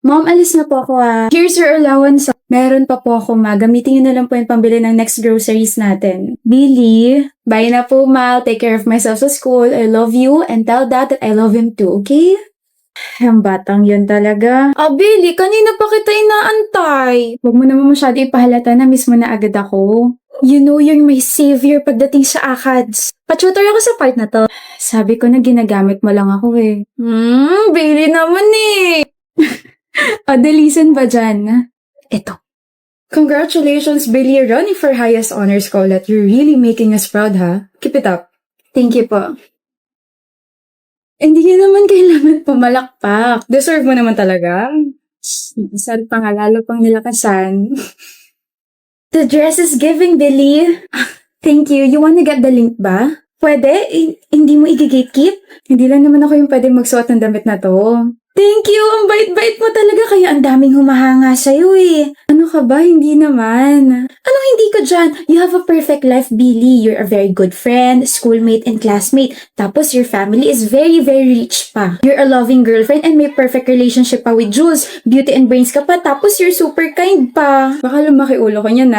Mom, alis na po ako Here's your allowance. Meron pa po ako Gamitin niyo na lang po yung pambili ng next groceries natin. Billy, bye na po ma. Take care of myself sa school. I love you and tell dad that I love him too, okay? Ang batang yun talaga. Billy, kanina pa kita inaantay. Huwag mo naman masyado ipahalata na miss mo na agad ako. You know you're my savior pagdating sa ACADS. Pa-tutor ako sa part na to. Sabi ko na ginagamit mo lang ako eh. Billy naman eh. Dalisan ba dyan? Eto. Congratulations, Billy. You're running for highest honors college. You're really making us proud, ha? Keep it up. Thank you po. Hindi naman kailangan pumalakpak. Deserve mo naman talaga. Saan pa nga lalo pang nilakasan. The dress is giving, Billy. Thank you. You wanna get the link ba? Pwede? Hindi mo i-gatekeep? Hindi lang naman ako yung pwede magsuot ng damit na to. Thank you! Ang bait-bait mo talaga kaya ang daming humahanga sa'yo eh. Ano ka ba? Hindi naman. Anong hindi ka dyan? You have a perfect life, Billy. You're a very good friend, schoolmate, and classmate. Tapos your family is very, very rich pa. You're a loving girlfriend and may perfect relationship pa with Jules. Beauty and brains ka pa, tapos you're super kind pa. Baka lumaki ulo ko niyan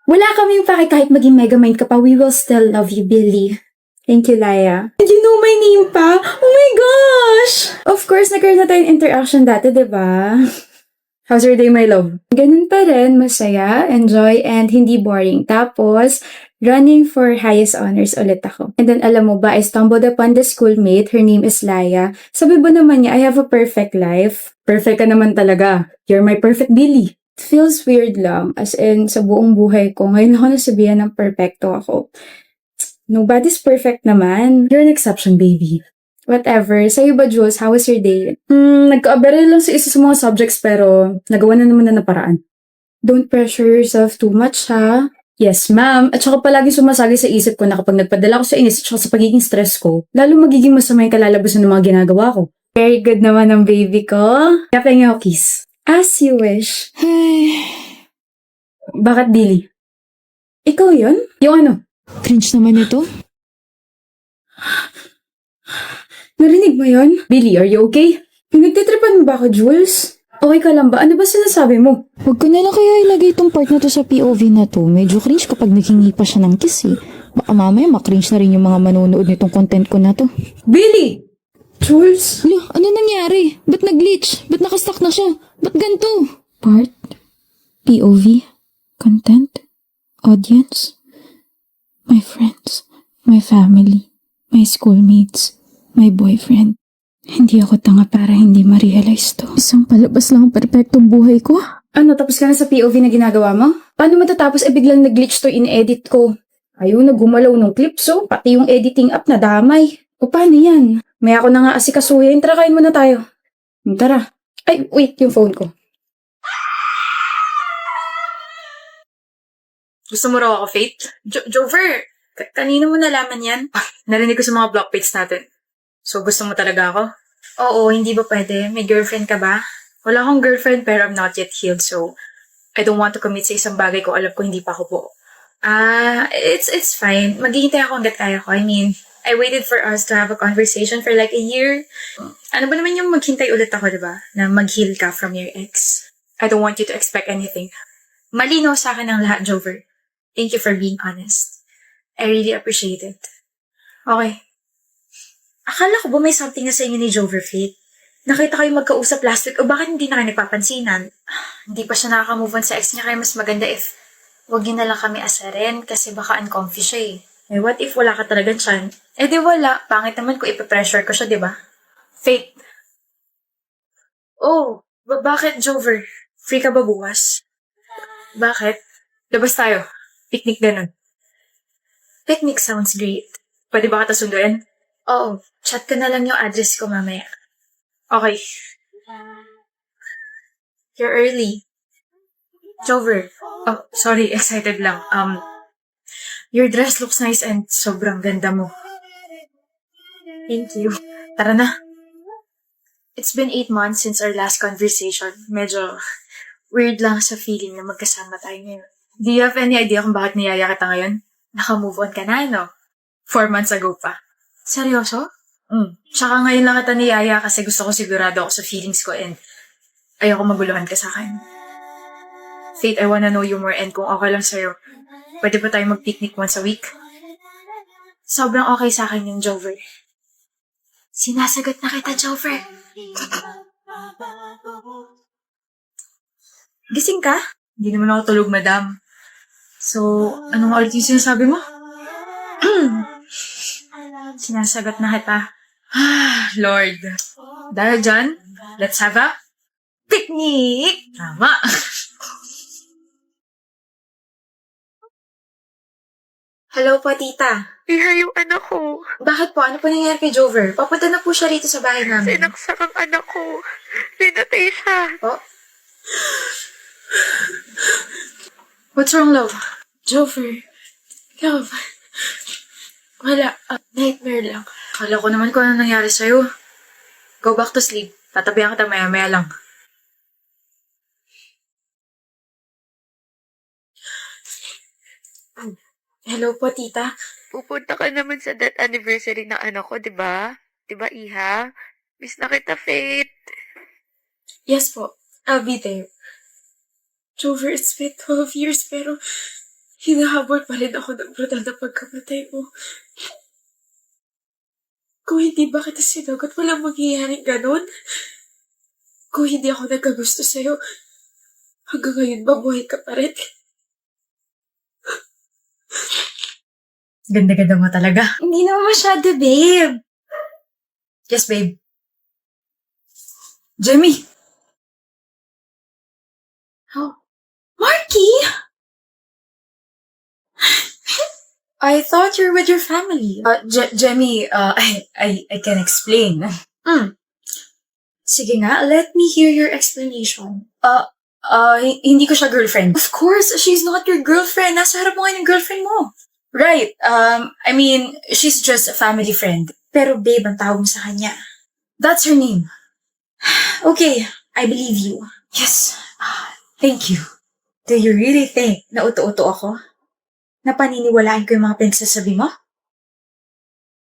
Wala kaming pake kahit maging megamind ka pa, we will still love you, Billy. Thank you, Laya. And you know my name pa? Oh my gosh! Of course, nagkaroon na tayong interaction dati, diba? How's your day, my love? Ganun pa rin, masaya, enjoy, and hindi boring. Tapos, running for highest honors ulit ako. And then, alam mo ba, I stumbled upon the schoolmate. Her name is Laya. Sabi ba naman niya, I have a perfect life. Perfect ka naman talaga. You're my perfect Billy. It feels weird lang, as in, sa buong buhay ko, ngayon ako nasabihan ng perfecto ako. Nobody's perfect naman. You're an exception, baby. Whatever. Sa'yo ba, Jules? How was your day? Nagka-abere lang sa isa sa mga subjects pero nagawa na naman na paraan. Don't pressure yourself too much, ha? Yes, ma'am. At saka palagi sumasagi sa isip ko na kapag nagpadala ko sa inis at saka sa pagiging stress ko, lalo magiging masama yung kalalabasan ng mga ginagawa ko. Very good naman ang baby ko. Kaya pengen ako kiss. As you wish. Bakit, Billy? Ikaw yun? Yung ano? Cringe naman ito. Narinig mo yun? Billy, are you okay? Pinagtitripan mo ba ako, Jules? Okay ka lang ba? Ano ba sinasabi mo? Huwag ko na lang kaya ilagay itong part na to sa POV na to. Medyo cringe kapag naghingi pa siya ng kiss eh. Baka mamaya makringe na rin yung mga manonood nitong content ko na to. Billy! Jules? Lo, ano nangyari? Ba't nag-glitch? Ba't nakastuck na siya? Ba't ganito? Part? POV? Content? Audience? My friends? My family? My schoolmates? My boyfriend? Hindi ako tanga para hindi ma-realize to. Isang palabas lang ang perpektong buhay ko. Ano, tapos ka na sa POV na ginagawa mo? Paano matatapos biglang nag-glitch to in-edit ko? Ayaw na gumalaw ng clips pati yung editing app na damay. O paano yan? May ako na nga asikasuhin. Tara, kain muna tayo. Tara. Ay, wait, yung phone ko. Gusto mo raw ako, Faith? Jover, kanino mo nalaman yan? Narinig ko sa mga block page natin. So, gusto mo talaga ako? Oo, hindi ba pwede? May girlfriend ka ba? Wala akong girlfriend pero I'm not yet healed, so I don't want to commit sa isang bagay kung alam ko hindi pa ako po. It's fine. Maghihintay ako hanggat kaya ko. I mean, I waited for us to have a conversation for like a year. Ano ba naman yung maghintay ulit ako, diba? Na mag-heal ka from your ex. I don't want you to expect anything. Malinaw sa akin ang lahat, Jover. Thank you for being honest. I really appreciate it. Okay. Akala ko ba may something na sa inyo ni Jover, Faith? Nakita kayo magkausap last week o bakit hindi na kayo nagpapansinan? Hindi pa siya nakaka-move on sa ex niya kaya mas maganda if wag niyo na lang kami asarin kasi baka uncomfy siya eh. Eh what if wala ka talagang tiyan? Eh di wala. Pangit naman kung ipapressure ko siya, di ba? Faith. Oh, bakit Jover? Free ka ba bukas? Bakit? Labas tayo. Picnic ganun. Picnic sounds great. Pwede ba kita sunduin? Oo. Chat ko na lang yung address ko mamaya. Okay. You're early. Jover. Oh, sorry. Excited lang. Your dress looks nice and sobrang ganda mo. Thank you. Tara na. It's been 8 months since our last conversation. Medyo weird lang sa feeling na magkasama tayo ngayon. Do you have any idea kung bakit niyaya kita ngayon? Naka-move on ka na, no? 4 months ago pa. Seryoso? Tsaka ngayon lang kita niyaya kasi gusto ko sigurado ako sa feelings ko and ayoko maguluhan ka sa akin. Faith, I wanna know you more and kung okay lang sa'yo, pwede ba tayo mag-picnic once a week? Sobrang okay sa akin yung Jover. Sinasagot na kita, Jover. Gising ka? Hindi naman ako tulog, madam. So, anong ulit yung sinasabi mo? Sinasagot na kita. Lord. Dahil dyan, let's have a picnic! Tama. Hello po, tita. Iha yung anak ko. Bakit po? Ano po nangyari kay Jover? Papunta na po siya rito sa bahay namin. Sinaksak ang anak ko. Pinatay siya. Po? What's wrong, love? Jover. Love. Wala. Nightmare lang. Kala ko naman kung ano nangyari sa'yo. Go back to sleep. Tatabihan kita maya-maya lang. Hello po, tita. Pupunta ka naman sa death anniversary ng anak ko, di ba? Di ba, Iha? Miss na kita, Faith. Yes po. I'll be there. Jover, it's been 12 years pero hinahabol pa rin ako ng brutal na pagkamatay mo. Kung hindi ba kita sinagot, walang mangyayaring ganun. Kung hindi ako nagkagusto sa'yo, hanggang ngayon mabuhay ka pa rin. Ganda-ganda mo talaga. Hindi naman masyado, babe. Yes, babe. Jamie! Oh. Marky! I thought you're with your family. Jamie, I can explain. Sige nga, let me hear your explanation. Hindi ko siya girlfriend. Of course, she's not your girlfriend. Nasa harap mo nga yung girlfriend mo. Right, I mean, she's just a family friend. Pero babe, ang tawag mo sa kanya. That's her name. Okay, I believe you. Yes, thank you. Do you really think na uto-uto ako? Na paniniwalaan ko yung mga pinagsasabi mo?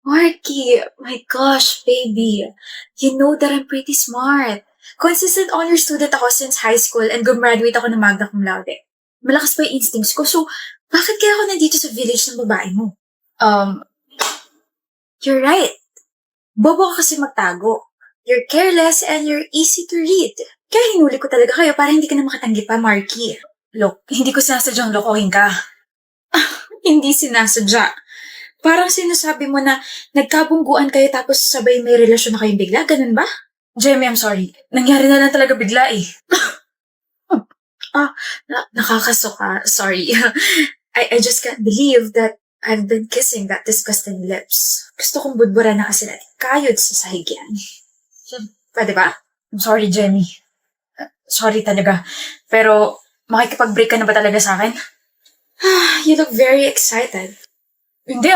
Marky, my gosh, baby. You know that I'm pretty smart. Consistent honor student ako since high school and gumraduate ako ng magna cum laude. Malakas pa yung instincts ko, so bakit kaya ako nandito sa village ng babae mo? You're right. Bobo ka kasi magtago. You're careless and you're easy to read. Kaya hinuli ko talaga kayo para hindi ka na makatanggi pa, Marky. Look, hindi ko sinasadyang lokohin ka. Hindi sinasadya. Parang sinasabi mo na nagkabungguan kayo tapos sabay may relasyon na kayong bigla, ganun ba? Jamie, I'm sorry. Nangyari na lang talaga bigla eh. Nakakasuka. Sorry. I just can't believe that I've been kissing that disgusting lips. Gusto kong budbura na kasi natin kayod sa sahig yan. Pwede ba? I'm sorry, Jamie. Sorry talaga. Pero, makikipag-break ka na ba talaga sa akin? You look very excited. Hindi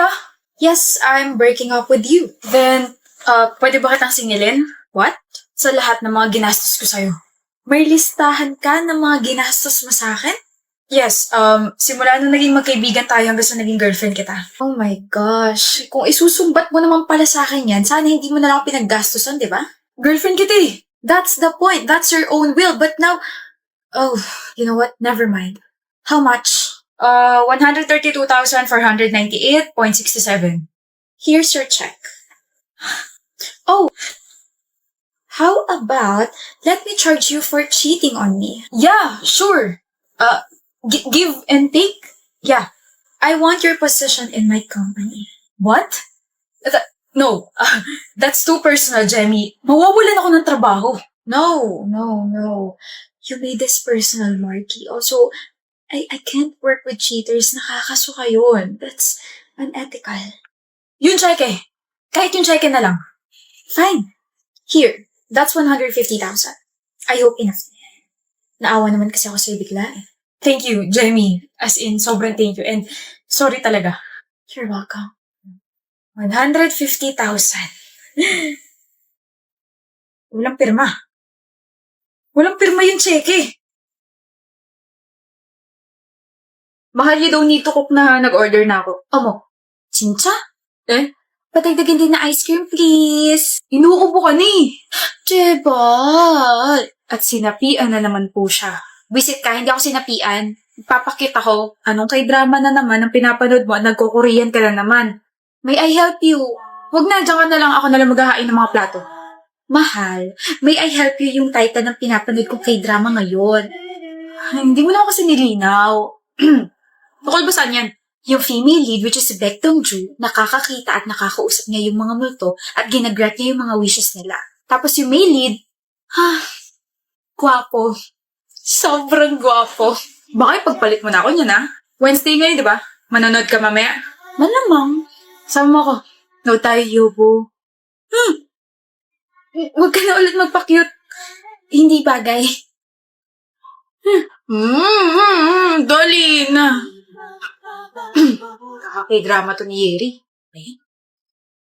Yes, I'm breaking up with you. Then, pwede ba kitang singilin? What? Sa lahat ng mga ginastos ko sa'yo. May listahan ka ng mga ginastos mo sa akin? Yes, simula nung naging magkaibigan tayo hanggang sa naging girlfriend kita. Oh my gosh. Kung isusumbat mo naman pala sa akin yan, sana hindi mo na lang pinaggastosan, di ba? Girlfriend kita eh. That's the point. That's your own will. But now, oh, you know what? Never mind. How much? 132,498.67. Here's your check. Oh, how about let me charge you for cheating on me? Yeah, sure. Give and take? Yeah, I want your position in my company. What? No, that's too personal, Jamie. Mawawalan ako ng trabaho. No. You made this personal, Marky. Also, I can't work with cheaters. Nakakasuka yun. That's unethical. Yung cheque. Kahit yung cheque na lang. Fine. Here, that's 150,000. I hope enough na yan. Naawa naman kasi ako sa'yo bigla eh. Thank you, Jamie. As in, sobrang thank you. And sorry talaga. You're welcome. 150,000. Walang pirma. Walang pirma yung cheque. Mahal you don't need to cook na nag-order na ako. Omo, chincha? Eh? Patagdagan din na ice cream, please. Inuubo ka ni. Jebal. At sinapian na naman po siya. Visit ka, hindi ako sinapian. Papakit ako. Anong kay drama na naman ang pinapanood mo at nagko-Korean ka na naman. May I help you? Huwag na, dyan ka na lang. Ako na lang maghahain ng mga plato. Mahal, may I help you yung title ng pinapanood kong kay drama ngayon. Hindi mo na ako kasi nilinaw. Tukol ba saan yan? Yung female lead, which is Baek Dong-ju, nakakakita at nakakausap niya yung mga multo at ginagrat niya yung mga wishes nila. Tapos yung male lead, gwapo. Sobrang gwapo. Baka ipagpalit mo na ako niyan, ha? Wednesday ngayon, di ba? Manonood ka mamaya? Malamang. Sama mo ako. No tayo, Yobo. Huwag ka na ulit magpa-cute. Hindi bagay. Dali na. Kakakay drama to ni Yeri. Eh?